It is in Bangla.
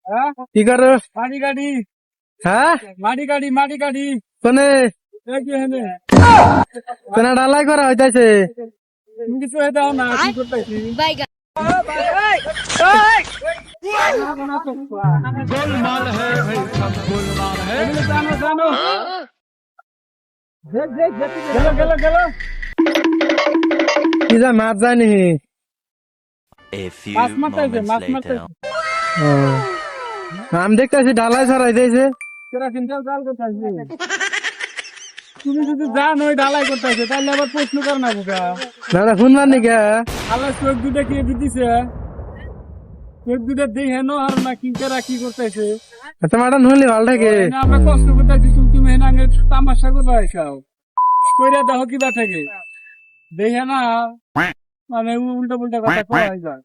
হ্যাঁ কি করো? মাটি গাড়ি হ্যাঁ মাটি গাড়ি কোনে দেখি হেনে কোনে ঢালাই করা হইতাছে? তুমি কিছু হয়ে দাও না কি করতেছি গোলমাল হে ভাই সব গোলমাল হে জানো জানো গেল কি যা মাছ জানি। A few মাছ মারতেছে moments মাছ later. মারতেছে আমি দেখতেছি ঢালাই ছড়াই দিয়েছে। কেরাসিন তেল জাল করতেছে তুমি যদি জানো ওই ঢালাই করতেছে তাহলে আবার প্রশ্ন কর না বুকা দাদা শুনবার নাকি? আল্লাহ চোখ দুটা কি দিতেছে চোখ দুটা দেখে নো আর না কি কেরা কি করতেছে তোমার শুনলি ভালো থাকে। আমরা কষ্ট করতেছি তুমি হেনাঙ্গে তামাশা করবা এসব কইরা দেখো কিবা থেকে দেখে না মানে উল্টা পুল্টা কথা কওয়া যায়